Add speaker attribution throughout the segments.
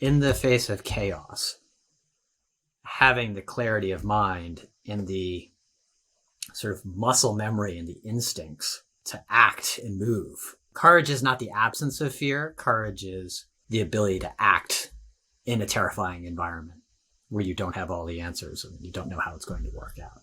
Speaker 1: in the face of chaos, having the clarity of mind and the sort of muscle memory and the instincts to act and move. Courage is not the absence of fear. Courage is the ability to act in a terrifying environment where you don't have all the answers and you don't know how it's going to work out.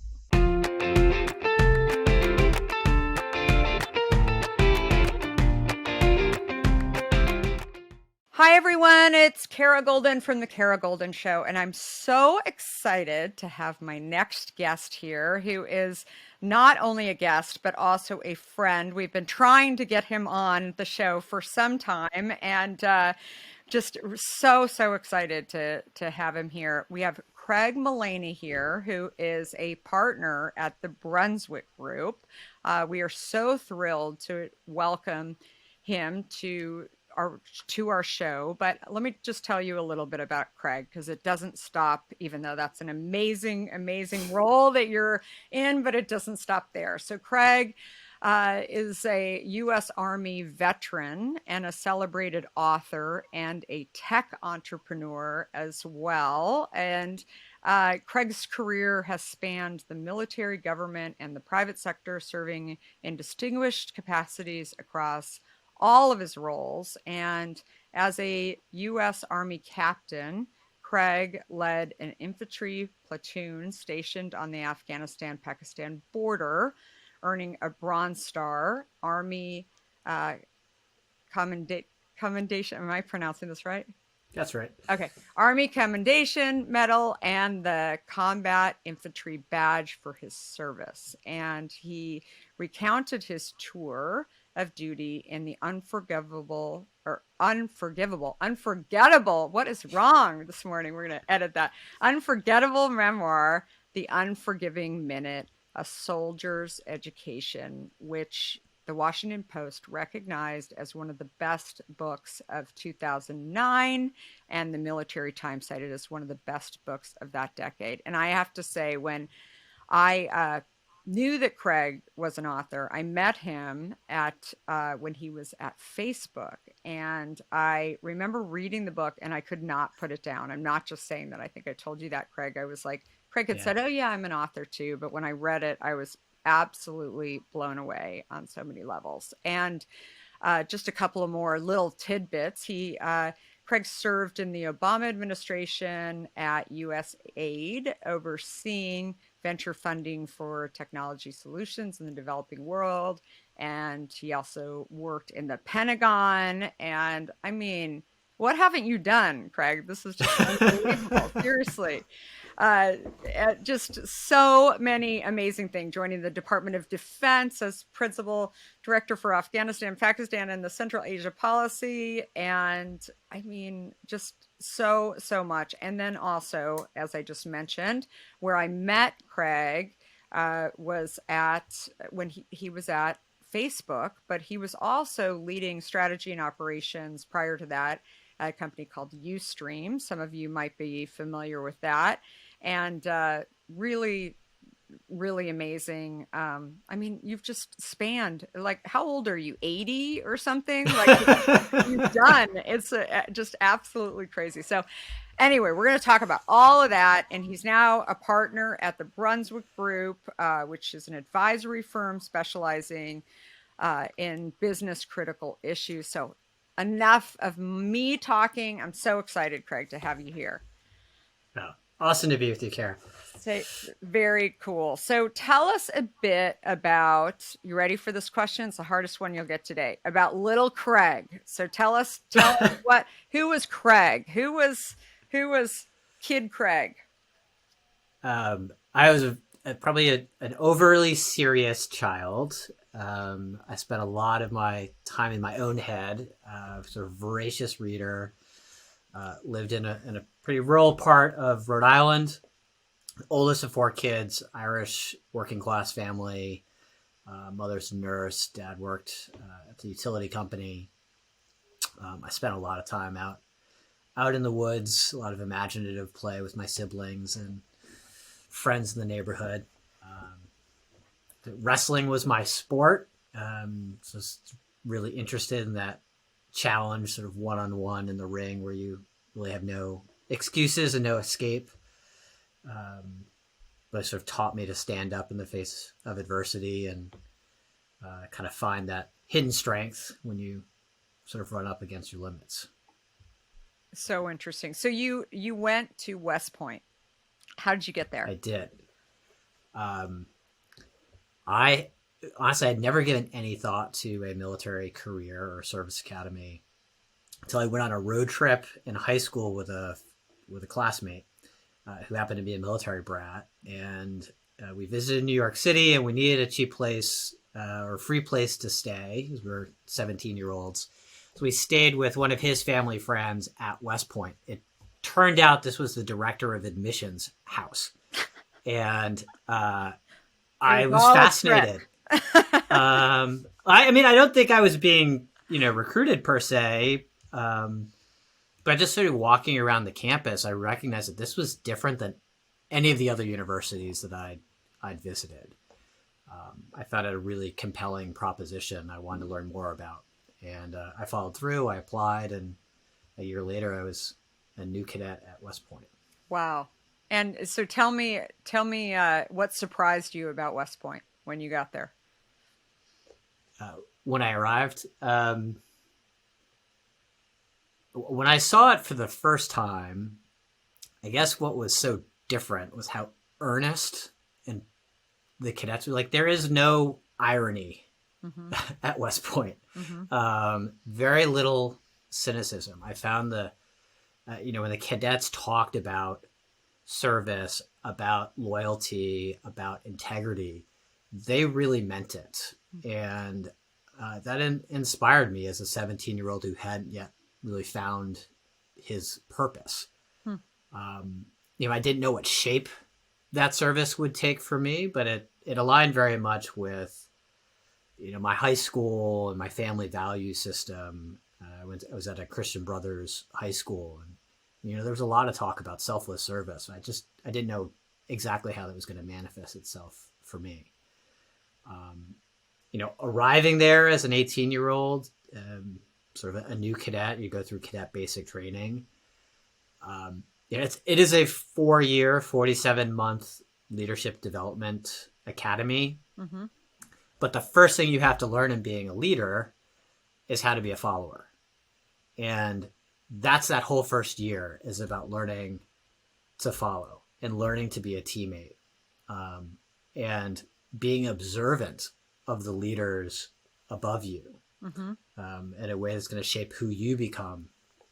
Speaker 2: Hi, everyone. It's Kara Goldin from The Kara Goldin Show, and I'm so excited to have my next guest here, who is not only a guest, but also a friend. We've been trying to get him on the show for some time, and just so excited to have him here. We have Craig Mullaney here, who is a partner at the Brunswick Group. We are so thrilled to welcome him to our show. But let me just tell you a little bit about Craig, because it doesn't stop, even though that's an amazing role that you're in, but it doesn't stop there. So Craig is a U.S. Army veteran and a celebrated author and a tech entrepreneur as well. And Craig's career has spanned the military, government, and the private sector, serving in distinguished capacities across all of his roles. And as a U.S. Army captain, Craig led an infantry platoon stationed on the Afghanistan-Pakistan border, earning a Bronze Star, Army Commendation. Am I pronouncing this right?
Speaker 1: That's right.
Speaker 2: Okay. Army Commendation Medal and the Combat Infantry Badge for his service. And he recounted his tour of duty in the unforgettable. What is wrong this morning? We're going to edit that. Unforgettable memoir, The Unforgiving Minute, A Soldier's Education, which the Washington Post recognized as one of the best books of 2009, and the Military Times cited as one of the best books of that decade. And I have to say, when I knew that Craig was an author, I met him at when he was at Facebook, and I remember reading the book and I could not put it down. I'm not just saying that. I think I told you that, Craig. I was like, Craig had said, "Oh yeah, I'm an author too," but when I read it, I was absolutely blown away on so many levels. And just a couple of more little tidbits. Craig served in the Obama administration at USAID, overseeing venture funding for technology solutions in the developing world. And he also worked in the Pentagon. And I mean, what haven't you done, Craig? This is just unbelievable. Seriously. Just so many amazing things, joining the Department of Defense as Principal Director for Afghanistan, Pakistan, and the Central Asia Policy. And I mean, just so much. And then also, as I just mentioned, where I met Craig was when he was at Facebook, but he was also leading strategy and operations prior to that, a company called Ustream. Some of you might be familiar with that. And really amazing. I mean, you've just spanned, like, how old are you? 80 or something? Like, you've done. It's just absolutely crazy. So anyway, we're going to talk about all of that. And he's now a partner at the Brunswick Group, which is an advisory firm specializing in business critical issues. So enough of me talking. I'm so excited, Craig, to have you here.
Speaker 1: Oh, awesome to be with you, Kara.
Speaker 2: Very cool. So tell us a bit about, you ready for this question? It's the hardest one you'll get today, about little Craig. So tell us who was Craig? Who was Kid Craig?
Speaker 1: I was probably an overly serious child. I spent a lot of my time in my own head, sort of voracious reader, lived in a pretty rural part of Rhode Island, oldest of 4 kids, Irish working class family, mother's a nurse, dad worked at the utility company. I spent a lot of time out in the woods, a lot of imaginative play with my siblings and friends in the neighborhood. Wrestling was my sport. So I was really interested in that challenge, sort of one-on-one in the ring, where you really have no excuses and no escape. But it sort of taught me to stand up in the face of adversity and kind of find that hidden strength when you sort of run up against your limits.
Speaker 2: So interesting. So you went to West Point. How did you get there?
Speaker 1: I did. I honestly had never given any thought to a military career or service academy until I went on a road trip in high school with a classmate who happened to be a military brat, and we visited New York City, and we needed a cheap place or free place to stay because we were 17-year-olds. So we stayed with one of his family friends at West Point. It turned out this was the director of admissions house, and I was fascinated. I mean, I don't think I was being, recruited per se, but just sort of walking around the campus, I recognized that this was different than any of the other universities that I'd visited. I found it a really compelling proposition I wanted to learn more about. And I followed through, I applied, and a year later I was a new cadet at West Point.
Speaker 2: Wow. And so tell me what surprised you about West Point when you got there?
Speaker 1: When I arrived, when I saw it for the first time, I guess what was so different was how earnest and the cadets were. Like, there is no irony at West Point. Very little cynicism. I found when the cadets talked about service, about loyalty, about integrity, they really meant it. And that inspired me as a 17-year-old who hadn't yet really found his purpose. I didn't know what shape that service would take for me, but it aligned very much with my high school and my family value system. I was at a Christian Brothers high school, and there was a lot of talk about selfless service. I didn't know exactly how that was going to manifest itself for me. Arriving there as an 18-year-old, sort of a new cadet, you go through cadet basic training. It is a 4-year, 47-month leadership development academy. But the first thing you have to learn in being a leader is how to be a follower. And that's that whole first year is about learning to follow and learning to be a teammate, and being observant of the leaders above you in a way that's going to shape who you become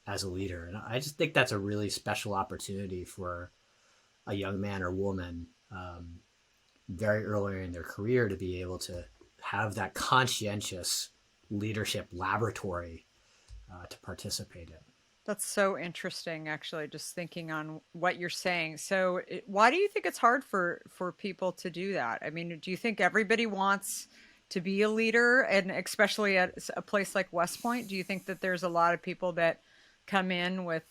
Speaker 1: as a leader. And I just think that's a really special opportunity for a young man or woman very early in their career to be able to have that conscientious leadership laboratory to participate in.
Speaker 2: That's so interesting, actually, just thinking on what you're saying. So why do you think it's hard for people to do that? I mean, do you think everybody wants to be a leader, and especially at a place like West Point? Do you think that there's a lot of people that come in with,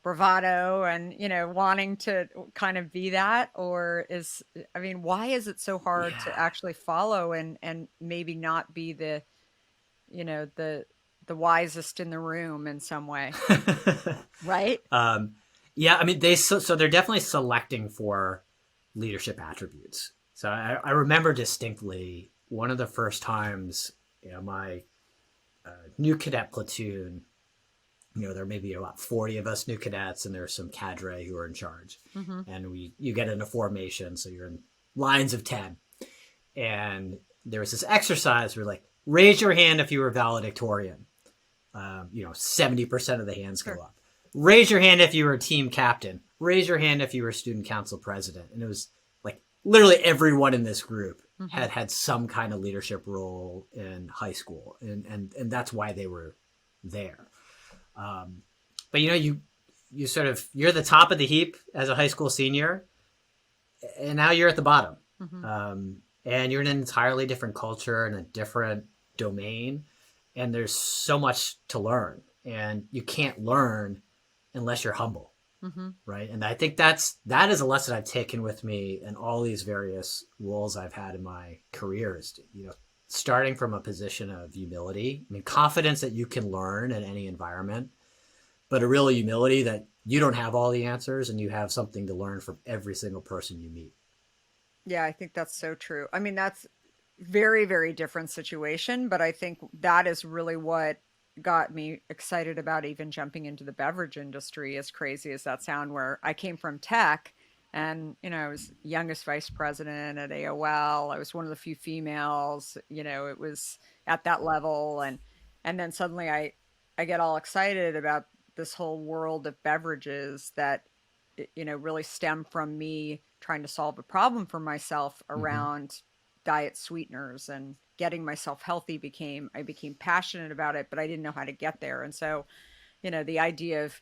Speaker 2: bravado and, wanting to kind of be that? Or why is it so hard to actually follow and maybe not be the wisest in the room in some way? Right?
Speaker 1: Yeah. I mean, they're definitely selecting for leadership attributes. So I remember distinctly one of the first times, my new cadet platoon, there may be about 40 of us new cadets, and there's some cadre who are in charge. And you get in a formation, so you're in lines of 10. And there was this exercise where, like, raise your hand if you were valedictorian. 70% of the hands go up. Raise your hand if you were a team captain. Raise your hand if you were student council president. And it was like literally everyone in this group had some kind of leadership role in high school, and that's why they were there. But you you're the top of the heap as a high school senior, and now you're at the bottom. And you're in an entirely different culture and a different domain, and there's so much to learn, and you can't learn unless you're humble. Right. And I think that is a lesson I've taken with me in all these various roles I've had in my career, is starting from a position of humility. I mean, confidence that you can learn in any environment, but a real humility that you don't have all the answers and you have something to learn from every single person you meet.
Speaker 2: Yeah, I think that's so true. I mean, that's very, very different situation, but I think that is really what got me excited about even jumping into the beverage industry, as crazy as that sound, where I came from tech and, I was youngest vice president at AOL. I was one of the few females, it was at that level. And then suddenly I get all excited about this whole world of beverages that, really stem from me trying to solve a problem for myself
Speaker 1: Mm-hmm.
Speaker 2: around diet sweeteners, and getting myself healthy I became passionate about it, but I didn't know how to get there. And so, the idea of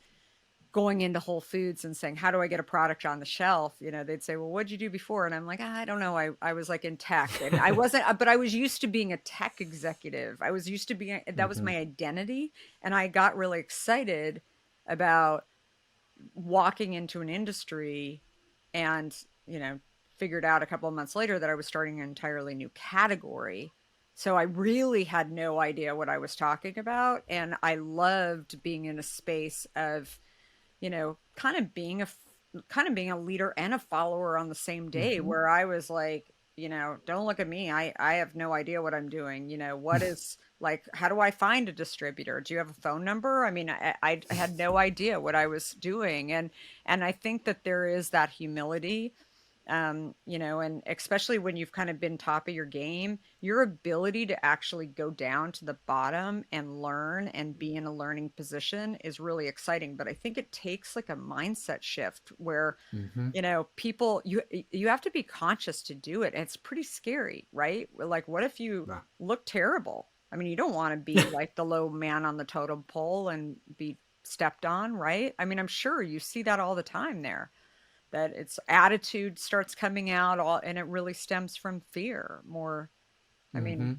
Speaker 2: going into Whole Foods and saying, how do I get a product on the shelf? They'd say, well, what'd you do before? And I'm like, I don't know. I was like in tech, and I wasn't, but I was used to being a tech executive. I was used to being, that was
Speaker 1: Mm-hmm.
Speaker 2: my identity. And I got really excited about walking into an industry and, figured out a couple of months later that I was starting an entirely new category. So I really had no idea what I was talking about. And I loved being in a space of, kind of being a leader and a follower on the same day,
Speaker 1: Mm-hmm.
Speaker 2: where I was like, don't look at me. I have no idea what I'm doing. What is like, how do I find a distributor? Do you have a phone number? I mean, I had no idea what I was doing. And I think that there is that humility, and especially when you've kind of been top of your game, your ability to actually go down to the bottom and learn and be in a learning position is really exciting. But I think it takes like a mindset shift where,
Speaker 1: Mm-hmm.
Speaker 2: people, you have to be conscious to do it. And it's pretty scary, right? Like, what if you
Speaker 1: Wow.
Speaker 2: look terrible? I mean, you don't want to be like the low man on the totem pole and be stepped on, right? I mean, I'm sure you see that all the time there, that its attitude starts coming out all, and it really stems from fear more. I mean,
Speaker 1: Mm-hmm.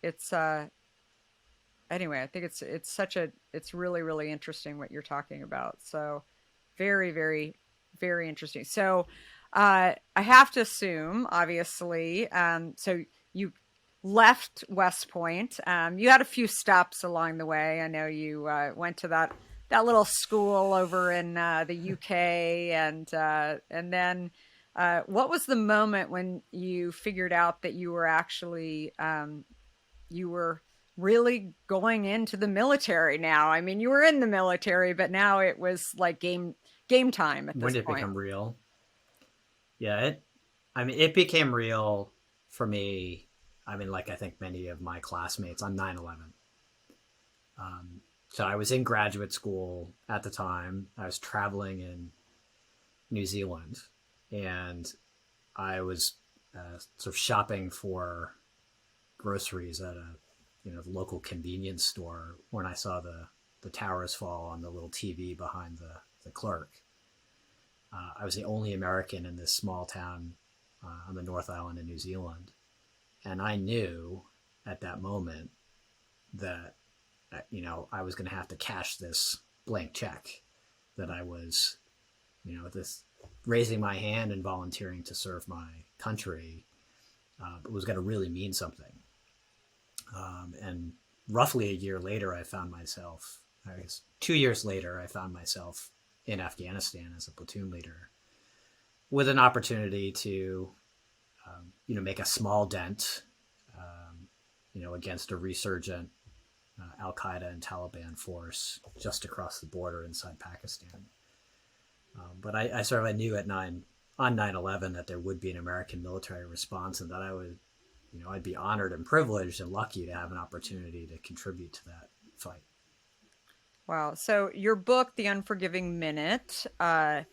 Speaker 2: it's anyway, I think it's really, really interesting what you're talking about. So very, very, very interesting. So I have to assume, obviously, so you left West Point. You had a few stops along the way. I know you went to that little school over in the UK, and then what was the moment when you figured out that you were actually you were really going into the military now? I mean, you were in the military, but now it was like game time at
Speaker 1: When
Speaker 2: this
Speaker 1: did it
Speaker 2: point.
Speaker 1: become real? Yeah, it became real for me. I mean, like I think many of my classmates on 9/11. So I was in graduate school at the time. I was traveling in New Zealand, and I was sort of shopping for groceries at a the local convenience store when I saw the towers fall on the little TV behind the clerk. I was the only American in this small town on the North Island in New Zealand, and I knew at that moment that I was going to have to cash this blank check, that I was this raising my hand and volunteering to serve my country was going to really mean something. And roughly a year later, I found myself, I guess 2 years later, I found myself in Afghanistan as a platoon leader with an opportunity to, make a small dent, against a resurgent Al Qaeda and Taliban force just across the border inside Pakistan. But I knew on 9/11 that there would be an American military response, and that I'd be honored and privileged and lucky to have an opportunity to contribute to that fight.
Speaker 2: Wow. So your book, The Unforgiving Minute, A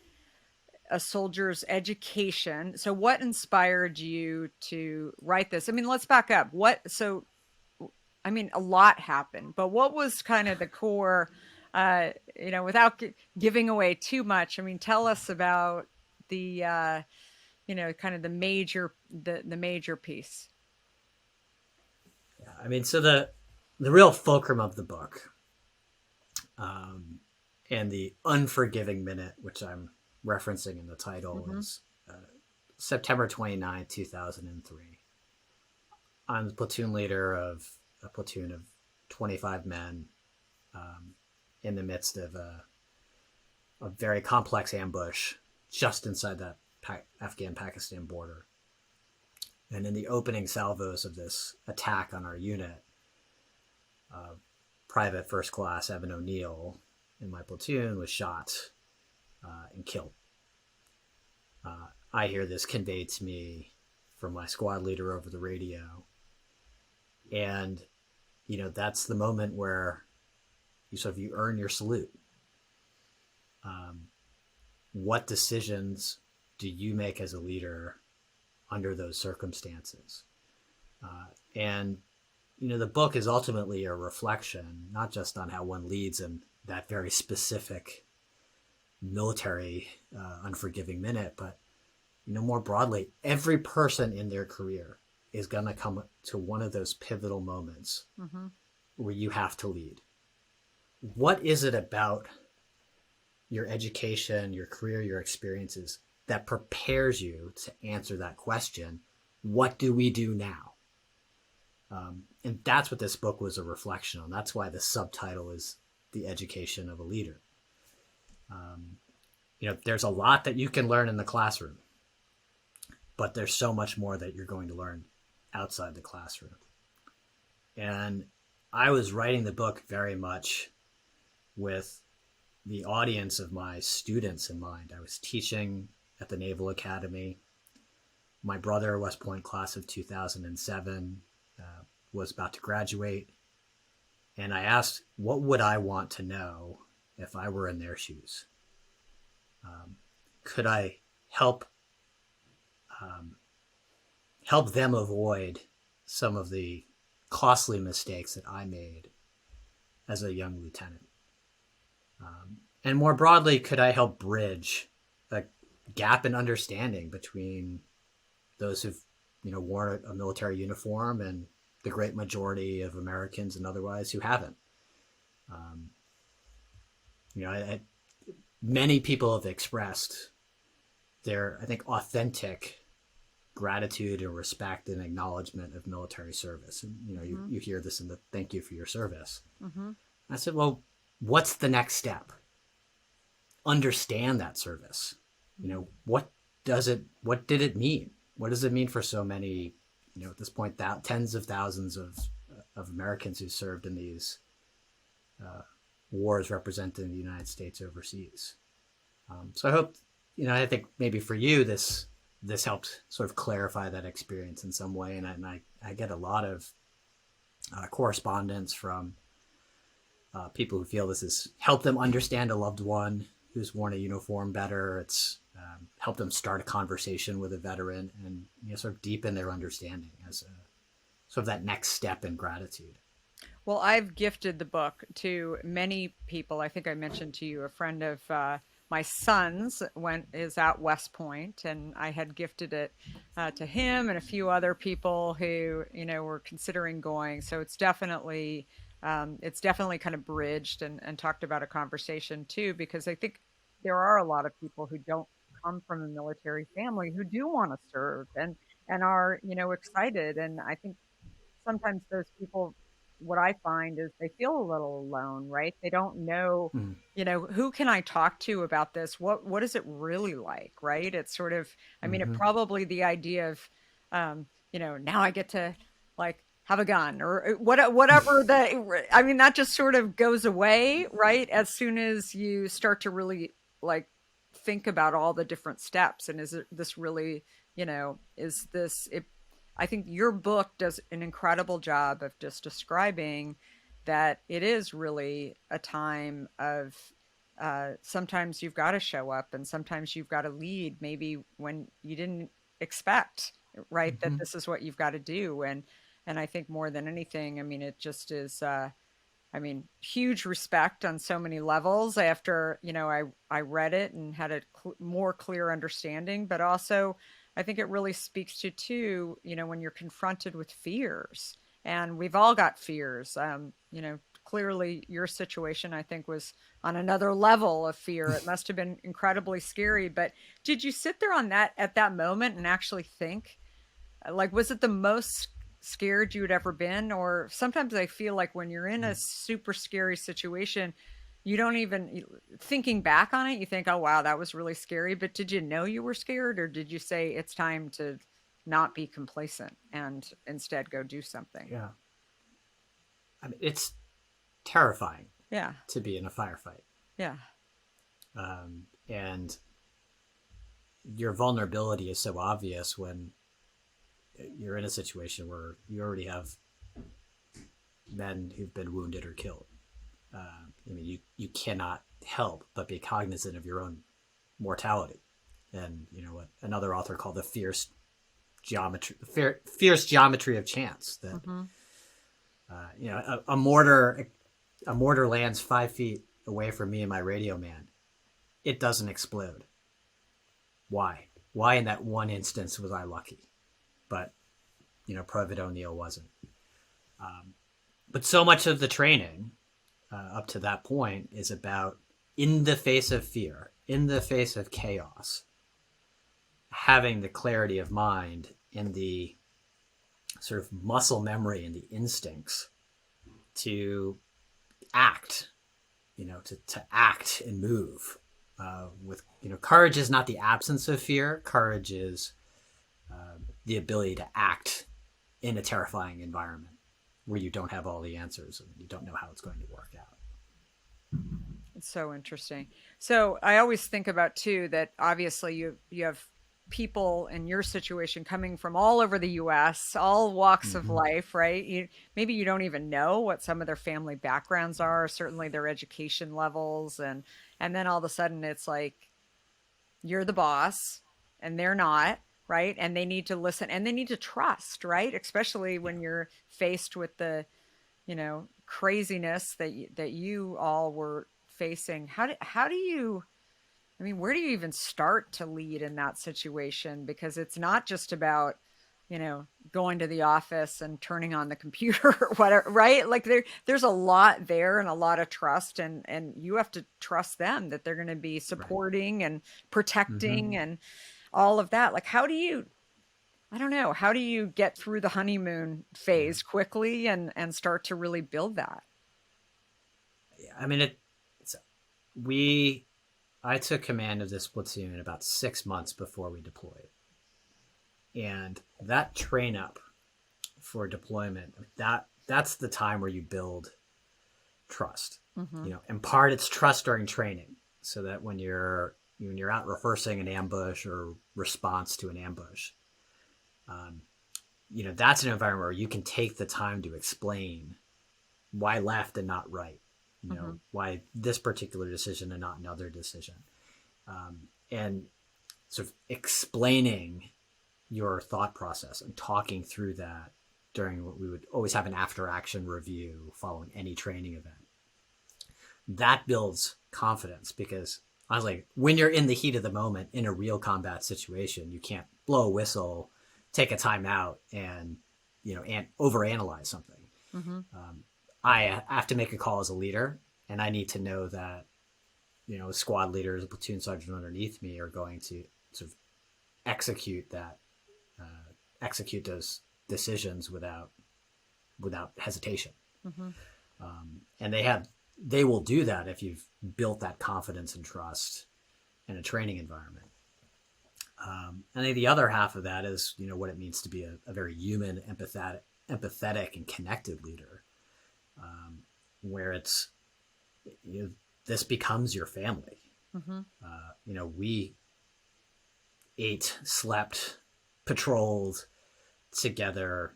Speaker 2: Soldier's Education. So what inspired you to write this? I mean, let's back up. I mean, a lot happened, but what was kind of the core, without giving away too much? I mean, tell us about the, kind of the major piece.
Speaker 1: Yeah, I mean, so the real fulcrum of the book, um, and the Unforgiving Minute, which I'm referencing in the title,
Speaker 2: Hmm.
Speaker 1: is September 29th, 2003. I'm the platoon leader of a platoon of 25 men, in the midst of a a very complex ambush just inside that Afghan-Pakistan border. And in the opening salvos of this attack on our unit, Private First Class Evan O'Neill in my platoon was shot and killed. I hear this conveyed to me from my squad leader over the radio. And, that's the moment where you earn your salute. What decisions do you make as a leader under those circumstances? And the book is ultimately a reflection, not just on how one leads in that very specific military unforgiving minute, but more broadly, every person in their career is going to come to one of those pivotal moments where you have to lead. What is it about your education, your career, your experiences that prepares you to answer that question? What do we do now? And that's what this book was a reflection on. That's why the subtitle is The Education of a Leader. There's a lot that you can learn in the classroom, but there's so much more that you're going to learn outside the classroom. And I was writing the book very much with the audience of my students in mind. I was teaching at the Naval Academy. My brother, West Point class of 2007, was about to graduate. And I asked, what would I want to know if I were in their shoes? Could I help them avoid some of the costly mistakes that I made as a young lieutenant? And more broadly, could I help bridge a gap in understanding between those who've worn a military uniform and the great majority of Americans and otherwise who haven't? Many people have expressed their, I think, authentic gratitude and respect and acknowledgement of military service. And, you hear this in the thank you for your service. I said, well, what's the next step? Understand that service. What did it mean? What does it mean for so many, at this point, tens of thousands of Americans who served in these wars representing the United States overseas? So I hope, I think maybe for you, this helped sort of clarify that experience in some way. And I get a lot of correspondence from people who feel this has helped them understand a loved one who's worn a uniform better. It's helped them start a conversation with a veteran and sort of deepen their understanding as a sort of that next step in gratitude.
Speaker 2: Well, I've gifted the book to many people. I think I mentioned to you a friend of my son's is at West Point, and I had gifted it to him and a few other people who were considering going. So it's definitely kind of bridged and talked about a conversation too, because I think there are a lot of people who don't come from a military family who do want to serve and are excited. And I think sometimes those people, what I find is they feel a little alone, right? They don't know, who can I talk to about this? What is it really like, right? It's sort of, I mean, it probably the idea of, now I get to have a gun or whatever that just sort of goes away, right? As soon as you start to really think about all the different steps. And is this really, is this, I think your book does an incredible job of just describing that it is really a time of sometimes you've got to show up and sometimes you've got to lead maybe when you didn't expect, right? That this is what you've got to do. And I think more than anything, I mean, it just is, huge respect on so many levels after, I read it and had a more clear understanding, but also I think it really speaks to too, when you're confronted with fears, and we've all got fears. Clearly your situation, I think, was on another level of fear. It must have been incredibly scary, but did you sit there at that moment and actually think, was it the most scared you had ever been? Or sometimes I feel like when you're in a super scary situation, You don't even, thinking back on it, you think, oh, wow, that was really scary. But did you know you were scared, or did you say it's time to not be complacent and instead go do something?
Speaker 1: Yeah. I mean, it's terrifying
Speaker 2: Yeah.
Speaker 1: to be in a firefight.
Speaker 2: Yeah.
Speaker 1: And your vulnerability is so obvious when you're in a situation where you already have men who've been wounded or killed. I mean, you cannot help but be cognizant of your own mortality. And you know what another author called the fierce geometry of chance. That
Speaker 2: Mm-hmm.
Speaker 1: you know, a mortar lands 5 feet away from me and my radio man. It doesn't explode. Why? Why in that one instance was I lucky? But you know, Private O'Neill wasn't. But so much of the training up to that point is about, in the face of fear, in the face of chaos, having the clarity of mind and the sort of muscle memory and the instincts to act, you know, to act and move. With, you know, courage is not the absence of fear. Courage is the ability to act in a terrifying environment where you don't have all the answers and you don't know how it's going to work out.
Speaker 2: It's so interesting. So I always think about too that obviously you have people in your situation coming from all over the US, all walks of
Speaker 1: Mm-hmm.
Speaker 2: life, right? Maybe you don't even know what some of their family backgrounds are, certainly their education levels, and then all of a sudden it's like you're the boss and they're not, right? And they need to listen and they need to trust, right? Especially
Speaker 1: Yeah.
Speaker 2: when you're faced with the, craziness that you all were facing. How do you, I mean, where do you even start to lead in that situation? Because it's not just about, going to the office and turning on the computer or whatever, right? Like there's a lot there and a lot of trust, and you have to trust them that they're going to be
Speaker 1: Right.
Speaker 2: supporting and
Speaker 1: Mm-hmm.
Speaker 2: protecting and all of that. Like, how do you, I don't know, how do you get through the honeymoon
Speaker 1: Yeah.
Speaker 2: phase quickly and start to really build that?
Speaker 1: Yeah. I mean, we, I took command of this platoon about 6 months before we deployed. And that train up for deployment, that's the time where you build trust.
Speaker 2: Mm-hmm.
Speaker 1: You know, in part it's trust during training, so that when you're out rehearsing an ambush or response to an ambush, you know, that's an environment where you can take the time to explain why left and not right. You
Speaker 2: Mm-hmm.
Speaker 1: know, why this particular decision and not another decision, and sort of explaining your thought process and talking through that during what we would always have an after action review following any training event. That builds confidence because honestly, when you're in the heat of the moment in a real combat situation, you can't blow a whistle, take a time out, and overanalyze something.
Speaker 2: Mm-hmm.
Speaker 1: I have to make a call as a leader, and I need to know that a squad leader, a platoon sergeant underneath me are going to sort of execute that, execute those decisions without hesitation.
Speaker 2: Mm-hmm.
Speaker 1: And they will do that if you've built that confidence and trust in a training environment. I think the other half of that is what it means to be a very human, empathetic, and connected leader, where it's this becomes your family.
Speaker 2: Mm-hmm.
Speaker 1: We ate, slept, patrolled together,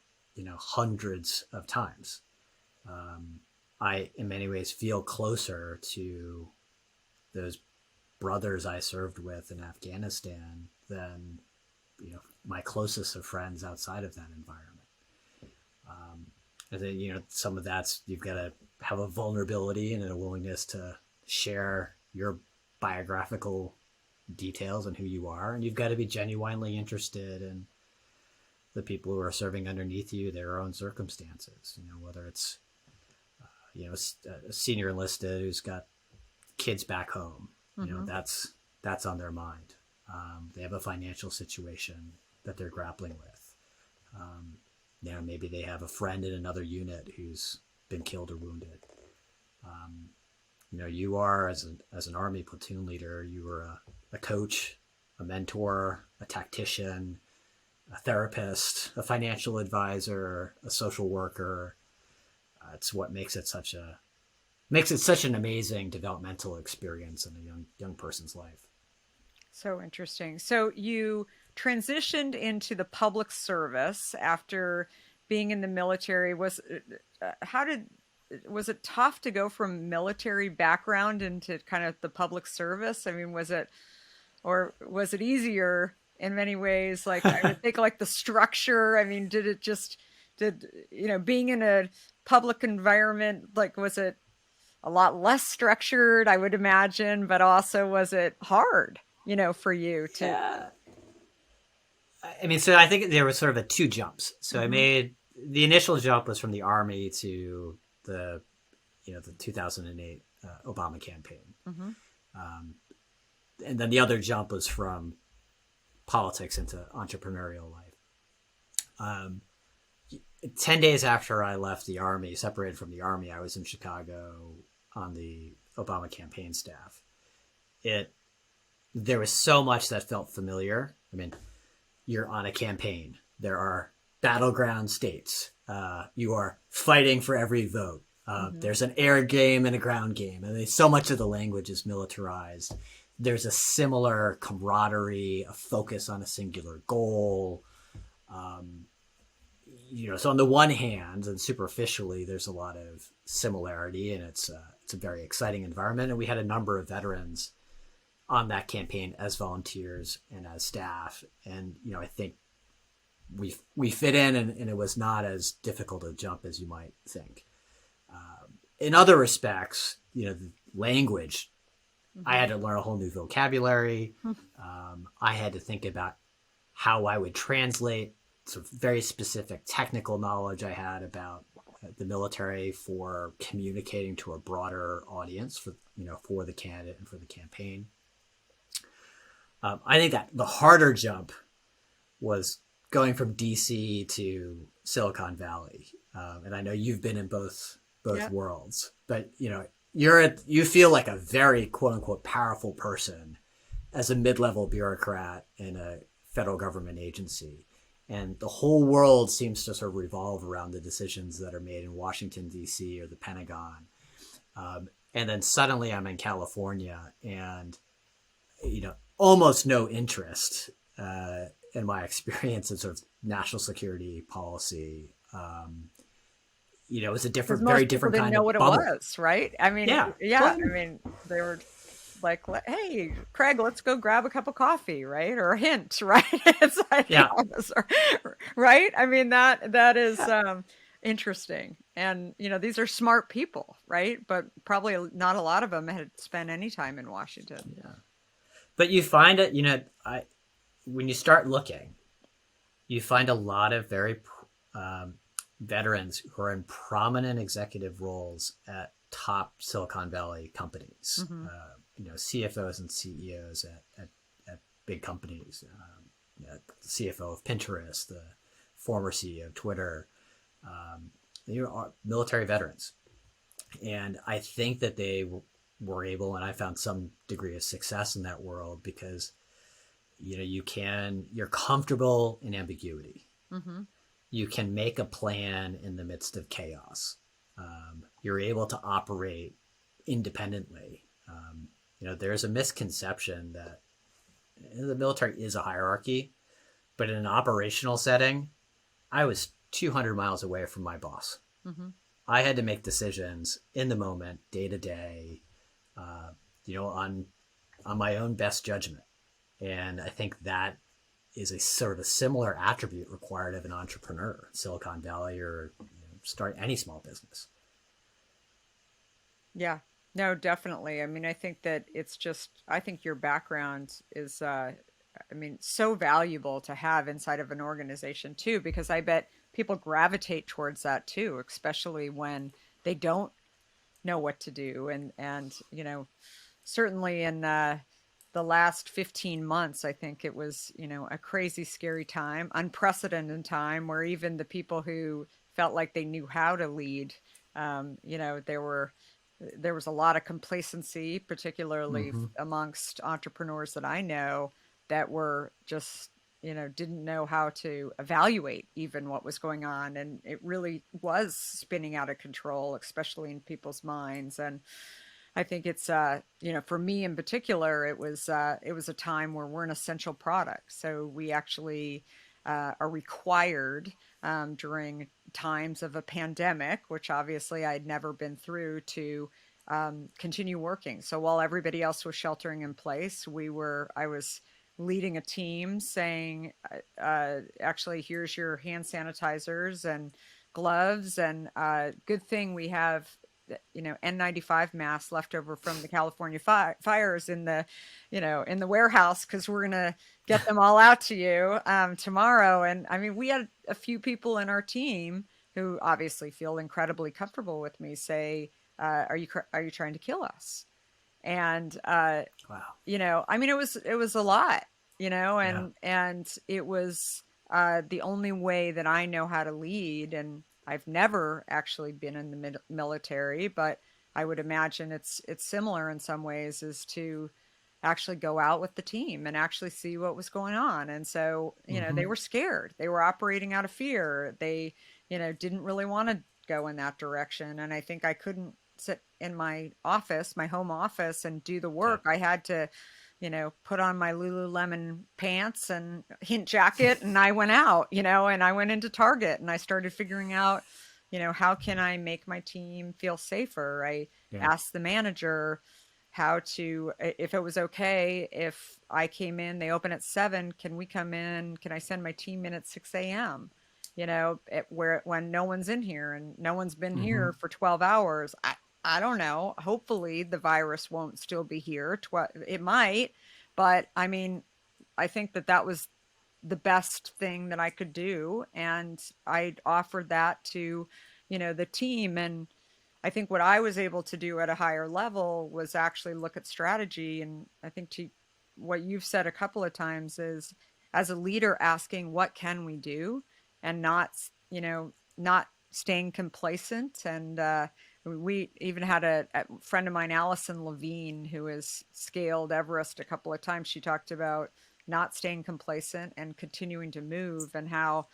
Speaker 1: hundreds of times. I, in many ways, feel closer to those brothers I served with in Afghanistan than, my closest of friends outside of that environment. I think, some of that's, you've got to have a vulnerability and a willingness to share your biographical details and who you are. And you've got to be genuinely interested in the people who are serving underneath you, their own circumstances, whether it's, a senior enlisted who's got kids back home,
Speaker 2: Mm-hmm.
Speaker 1: that's on their mind. They have a financial situation that they're grappling with. Maybe they have a friend in another unit who's been killed or wounded. you are as an Army platoon leader, you were a coach, a mentor, a tactician, a therapist, a financial advisor, a social worker. It's what makes it such an amazing developmental experience in a young person's life.
Speaker 2: So interesting. So you transitioned into the public service after being in the military. How did was it tough to go from military background into kind of the public service? I mean, was it easier in many ways? Like I would think like the structure, I mean, did being in a public environment, like was it a lot less structured, I would imagine, but also was it hard, for you to?
Speaker 1: Yeah. I mean, so I think there was sort of two jumps. So I
Speaker 2: Mhm.
Speaker 1: made the initial jump was from the Army to the 2008 Obama campaign.
Speaker 2: Mhm.
Speaker 1: Um, and then the other jump was from politics into entrepreneurial life. Um, 10 days after I left the Army, separated from the Army, I was in Chicago on the Obama campaign staff. There was so much that felt familiar. I mean, you're on a campaign. There are battleground states. You are fighting for every vote.
Speaker 2: Mhm.
Speaker 1: There's an air game and a ground game. And so much of the language is militarized. There's a similar camaraderie, a focus on a singular goal. Um, so on the one hand, and superficially, there's a lot of similarity, and it's a very exciting environment. And we had a number of veterans on that campaign as volunteers and as staff, and I think we fit in, and it was not as difficult a jump as you might think. In other respects, the language, I
Speaker 2: Mhm.
Speaker 1: had to learn a whole new vocabulary. I had to think about how I would translate sort of very specific technical knowledge I had about the military for communicating to a broader audience for the candidate and for the campaign. I think that the harder jump was going from DC to Silicon Valley, and I know you've been in both
Speaker 2: Yeah.
Speaker 1: worlds, but you feel like a very quote unquote powerful person as a mid-level bureaucrat in a federal government agency, and the whole world seems to sort of revolve around the decisions that are made in Washington D.C. or the Pentagon. And then suddenly I'm in California, and almost no interest in my experience in sort of national security policy. It was a
Speaker 2: Because
Speaker 1: very
Speaker 2: most people
Speaker 1: different
Speaker 2: didn't
Speaker 1: kind
Speaker 2: know
Speaker 1: of
Speaker 2: what it
Speaker 1: bubble.
Speaker 2: was, right? I mean,
Speaker 1: Yeah,
Speaker 2: yeah,
Speaker 1: well,
Speaker 2: I mean, they were like, "Hey, Craig, let's go grab a cup of coffee," right? Or a hint, right? It's like,
Speaker 1: yeah,
Speaker 2: right? I mean, that is
Speaker 1: yeah,
Speaker 2: interesting. And, these are smart people, right? But probably not a lot of them had spent any time in Washington.
Speaker 1: yeah. But you find it, when you start looking, you find a lot of very veterans who are in prominent executive roles at top Silicon Valley companies.
Speaker 2: Hmm.
Speaker 1: CFOs and CEOs at big companies. The CFO of Pinterest, the former CEO of Twitter. They are military veterans, and I think that they were able, and I found some degree of success in that world because you're comfortable in ambiguity.
Speaker 2: Hmm.
Speaker 1: You can make a plan in the midst of chaos. You're able to operate independently. There's a misconception that the military is a hierarchy, but in an operational setting, I was 200 miles away from my boss.
Speaker 2: Hmm.
Speaker 1: I had to make decisions in the moment, day to day, on my own best judgment. And I think that is a sort of a similar attribute required of an entrepreneur, Silicon Valley, or start any small business.
Speaker 2: Yeah. No, definitely. I mean, I think that I think your background is, I mean, so valuable to have inside of an organization too, because I bet people gravitate towards that too, especially when they don't know what to do. And, certainly in, the last 15 months, I think it was, a crazy, scary time, unprecedented time where even the people who felt like they knew how to lead, there were there was a lot of complacency, particularly
Speaker 1: Mm-hmm.
Speaker 2: amongst entrepreneurs that I know that were just, didn't know how to evaluate even what was going on. And it really was spinning out of control, especially in people's minds. And I think it's, for me in particular, it was a time where we're an essential product. So we actually are required during times of a pandemic, which obviously I'd never been through, to continue working. So while everybody else was sheltering in place, I was leading a team saying, actually, here's your hand sanitizers and gloves, and good thing we have N95 masks left over from the California fires in the warehouse, because we're gonna get them all out to you tomorrow. And I mean, we had a few people in our team who obviously feel incredibly comfortable with me say, are you trying to kill us? And
Speaker 1: Wow.
Speaker 2: I mean, it was a lot,
Speaker 1: Yeah.
Speaker 2: and it was the only way that I know how to lead. And I've never actually been in the military, but I would imagine it's similar in some ways, is to actually go out with the team and actually see what was going on. And so, they
Speaker 1: Mm-hmm.
Speaker 2: were scared. They were operating out of fear. They, didn't really want to go in that direction. And I think I couldn't sit in my office, my home office, and do the
Speaker 1: Yeah.
Speaker 2: work. I had to, put on my Lululemon pants and hint jacket, and I went out, and I went into Target, and I started figuring out, how can I make my team feel safer? I
Speaker 1: Yeah.
Speaker 2: asked the manager if it was okay if I came in, they open at 7, can we come in? Can I send my team in at 6 a.m.? When no one's in here and no one's been
Speaker 1: Mm-hmm.
Speaker 2: here for 12 hours. I don't know. Hopefully the virus won't still be here. It might, but I mean, I think that was the best thing that I could do. And I offered that to, the team. And I think what I was able to do at a higher level was actually look at strategy. And I think to what you've said a couple of times is, as a leader, asking what can we do, and not staying complacent. And we even had a friend of mine, Allison Levine, who has scaled Everest a couple of times. She talked about not staying complacent and continuing to move, and how,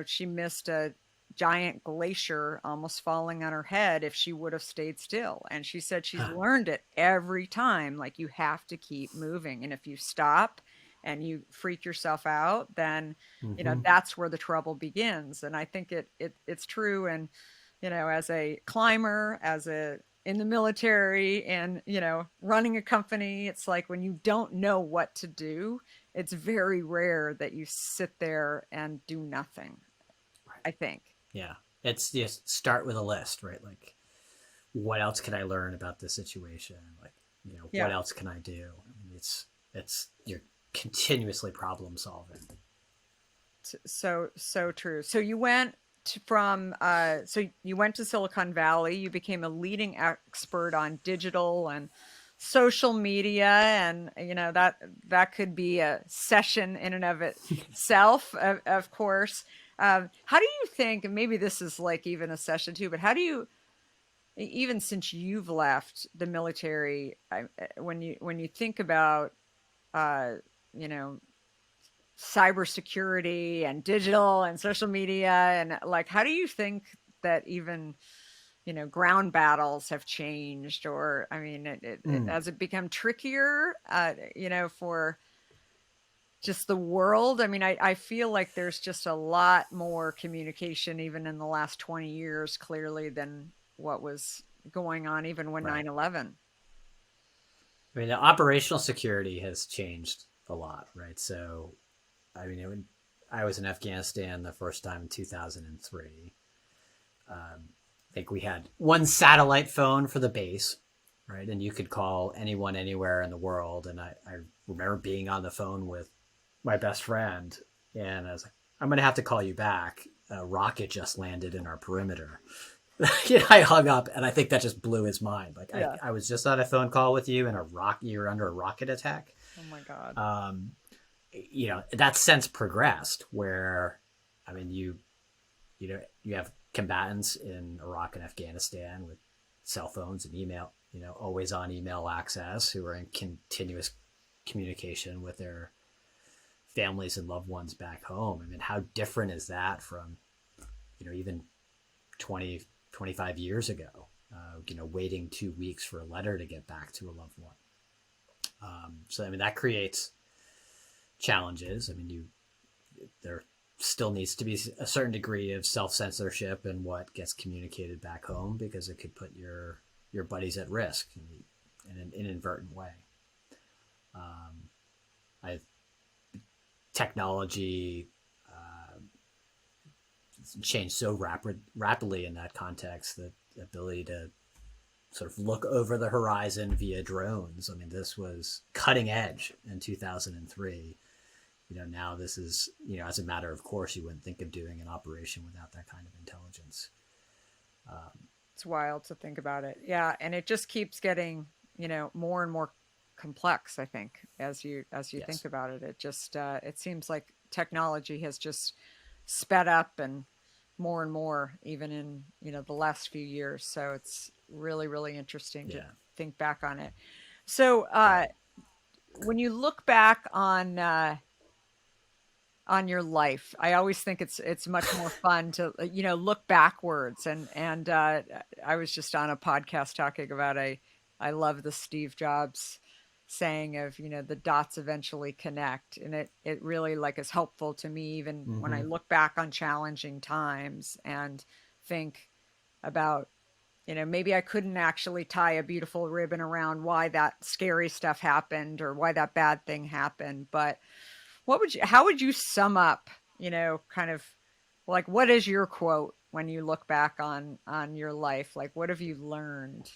Speaker 2: she missed a giant glacier almost falling on her head if she would have stayed still. And she said she's learned it every time. Like, you have to keep moving. And if you stop and you freak yourself out, then,
Speaker 1: Mm-hmm.
Speaker 2: that's where the trouble begins. And I think it's true. And, as a climber, in the military, and, running a company, it's like when you don't know what to do, it's very rare that you sit there and do nothing,
Speaker 1: Right.
Speaker 2: I think.
Speaker 1: Yeah. It's just start with a list, right? Like, what else can I learn about this situation? Like, what
Speaker 2: Yeah.
Speaker 1: else can I do? I mean, it's you're continuously problem solving.
Speaker 2: So true. So you went to Silicon Valley. You became a leading expert on digital and social media, and that could be a session in and of itself, of course. How do you think, and maybe this is like even a session too, but how do you, even since you've left the military, when you think about uh, you know cybersecurity and digital and social media, and like, how do you think that even ground battles have changed? Or I mean,
Speaker 1: Mm.
Speaker 2: has it become trickier for just the world? I mean, I feel like there's just a lot more communication even in the last 20 years, clearly, than what was going on even when
Speaker 1: Right.
Speaker 2: 9/11.
Speaker 1: I mean, the operational security has changed a lot, right? So, I mean, I was in Afghanistan the first time in 2003. I think we had one satellite phone for the base, right? And you could call anyone anywhere in the world. And I remember being on the phone with my best friend, and I was like, I'm going to have to call you back. A rocket just landed in our perimeter. I hung up, and I think that just blew his mind. Like,
Speaker 2: Yeah.
Speaker 1: I was just on a phone call with you, and you're under a rocket attack.
Speaker 2: Oh my God.
Speaker 1: Um, That's since progressed where, I mean, you have combatants in Iraq and Afghanistan with cell phones and email, always on email access, who are in continuous communication with their families and loved ones back home. I mean, how different is that from, even 20, 25 years ago, waiting 2 weeks for a letter to get back to a loved one. So, I mean, that creates challenges. I mean, there still needs to be a certain degree of self-censorship in what gets communicated back home, because it could put your buddies at risk in an inadvertent way. Technology changed so rapidly in that context, that the ability to sort of look over the horizon via drones. I mean, this was cutting edge in 2003. Now this is, as a matter of course, you wouldn't think of doing an operation without that kind of intelligence.
Speaker 2: It's wild to think about it. Yeah. And it just keeps getting, more and more complex, I think, as you yes. think about it. It just, it seems like technology has just sped up and more, even in, the last few years. So it's really, really interesting to think back on it. So, when you look back on your life, I always think it's much more fun to, look backwards. And I was just on a podcast talking about, I love the Steve Jobs saying of, the dots eventually connect. And it really is helpful to me, even when I look back on challenging times and think about, maybe I couldn't actually tie a beautiful ribbon around why that scary stuff happened or why that bad thing happened. But how would you sum up, kind of what is your quote when you look back on your life? What have you learned?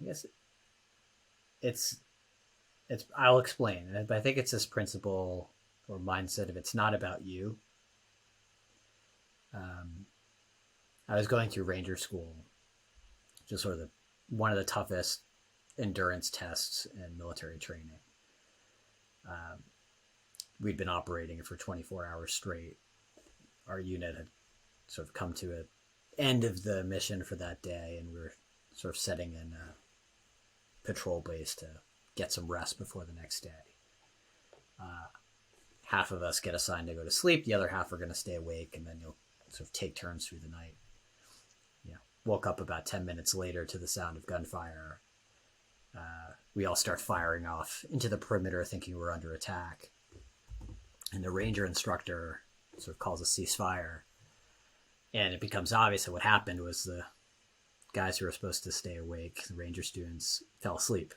Speaker 1: I guess it's I'll explain, but I think it's this principle or mindset of, it's not about you. I was going through Ranger School, just sort of one of the toughest endurance tests in military training. We'd been operating for 24 hours straight. Our unit had sort of come to an end of the mission for that day, and we were sort of setting in a patrol base to get some rest before the next day. Half of us get assigned to go to sleep, the other half are going to stay awake, and then you'll sort of take turns through the night. Woke up about 10 minutes later to the sound of gunfire. We all start firing off into the perimeter, thinking we're under attack. And the ranger instructor sort of calls a ceasefire. And it becomes obvious that what happened was the guys who were supposed to stay awake, the ranger students, fell asleep.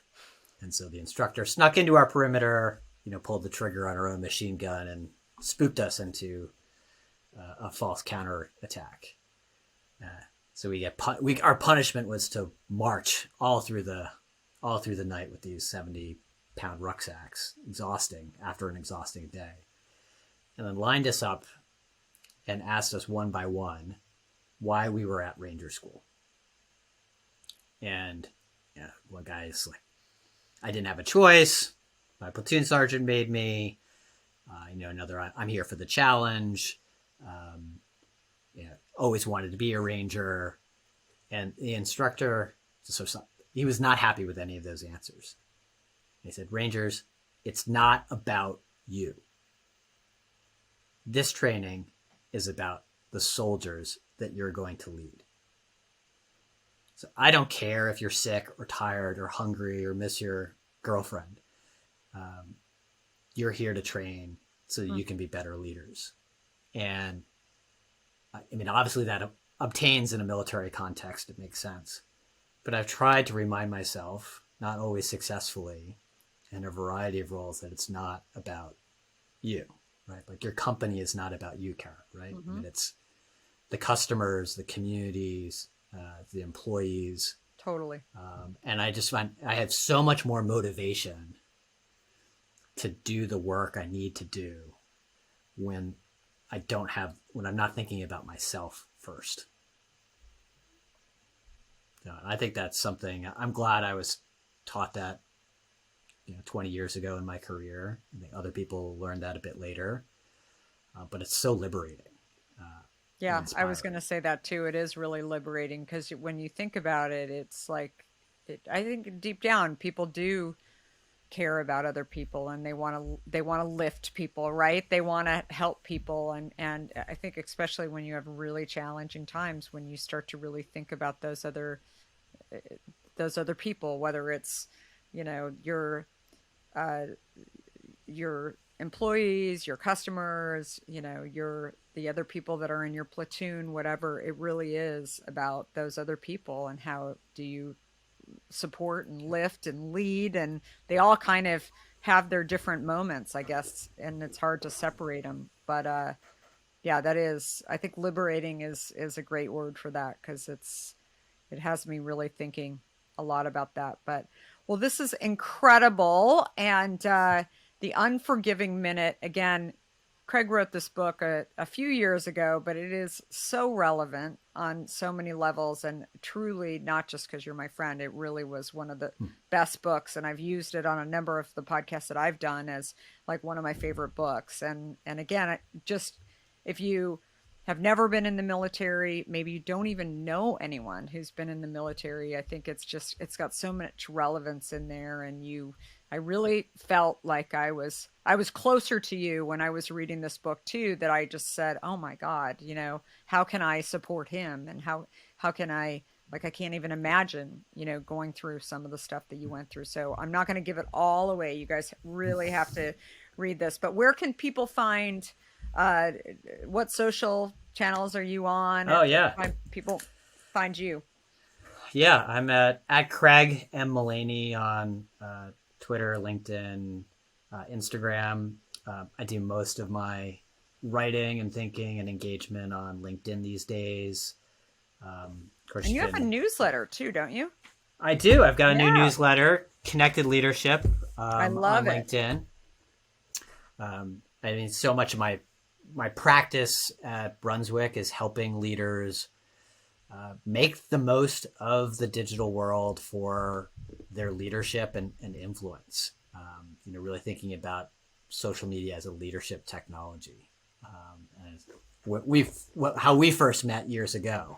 Speaker 1: And so the instructor snuck into our perimeter, pulled the trigger on our own machine gun and spooked us into a false counter attack. So our punishment was to march all through the night with these 70-pound rucksacks, exhausting after an exhausting day, and then lined us up and asked us one by one why we were at Ranger School. And one guy's like, I didn't have a choice. My platoon sergeant made me. Another, I'm here for the challenge. Always wanted to be a ranger. And the instructor, he was not happy with any of those answers. He said, Rangers, it's not about you. This training is about the soldiers that you're going to lead. So I don't care if you're sick or tired or hungry or miss your girlfriend. You're here to train so that you can be better leaders. And I mean, obviously that obtains in a military context. It makes sense. But I've tried to remind myself, not always successfully, in a variety of roles, that it's not about you, right? Your company is not about you, Kara, right? I mean, it's the customers, the communities, the employees.
Speaker 2: Totally.
Speaker 1: And I just find I have so much more motivation to do the work I need to do when I'm not thinking about myself first. So I think that's something I'm glad I was taught that 20 years ago in my career. I think other people learned that a bit later. but it's so liberating and
Speaker 2: Yeah, I was going
Speaker 1: inspiring.
Speaker 2: to say that too. It is really liberating because when you think about it, it's like, I think deep down, people do care about other people and they want to lift people, right? They want to help people, and I think especially when you have really challenging times, when you start to really think about those other people, whether it's, you know, uh your employees, your customers, the other people that are in your platoon, whatever. It really is about those other people and how do you support and lift and lead, and they all kind of have their different moments, I guess, and it's hard to separate them. But yeah, that is, I think liberating is a great word for that, because it has me really thinking a lot about that. But well, this is incredible. And the Unforgiving Minute, again, Craig wrote this book a few years ago, but it is so relevant on so many levels. And truly, not just because you're my friend, it really was one of the best books. And I've used it on a number of the podcasts that I've done as like one of my favorite books. And again, just if you have never been in the military, maybe you don't even know anyone who's been in the military, I think it's got so much relevance in there. And I really felt like I was closer to you when I was reading this book too, that I just said, "Oh my God, how can I support him, and how can I, like, I can't even imagine, going through some of the stuff that you went through." So I'm not going to give it all away. You guys really have to read this. But where can people find uh, what social channels are you on?
Speaker 1: Oh yeah,
Speaker 2: People find you.
Speaker 1: yeah. I'm at Craig M Mullaney on Twitter, LinkedIn, Instagram. I do most of my writing and thinking and engagement on LinkedIn these days. Of course,
Speaker 2: And
Speaker 1: you
Speaker 2: you have a
Speaker 1: can.
Speaker 2: newsletter too, don't you?
Speaker 1: I do. I've got a new
Speaker 2: Yeah,
Speaker 1: newsletter, Connected Leadership,
Speaker 2: I
Speaker 1: on
Speaker 2: love it.
Speaker 1: LinkedIn. I mean, so much of my practice at Brunswick is helping leaders make the most of the digital world for their leadership and influence. Really thinking about social media as a leadership technology, and how we first met years ago.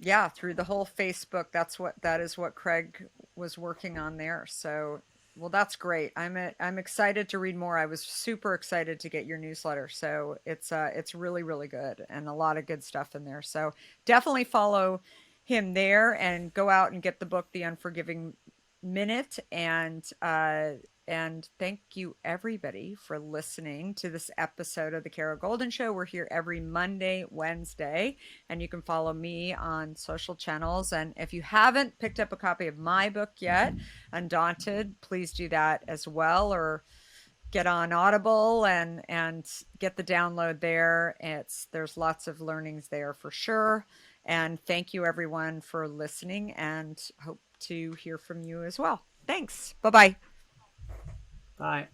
Speaker 2: Yeah, through the whole Facebook, that is what Craig was working on there. So, well, that's great. I'm excited to read more. I was super excited to get your newsletter. So it's really really good, and a lot of good stuff in there. So definitely follow him there and go out and get the book, The Unforgiving Minute. And thank you everybody for listening to this episode of the Kara Golden Show. We're here every Monday, Wednesday, and you can follow me on social channels. And if you haven't picked up a copy of my book yet, Undaunted, please do that as well, or get on Audible and get the download there. There's lots of learnings there for sure. And thank you everyone for listening, and hope to hear from you as well. Thanks. Bye-bye.
Speaker 1: Bye.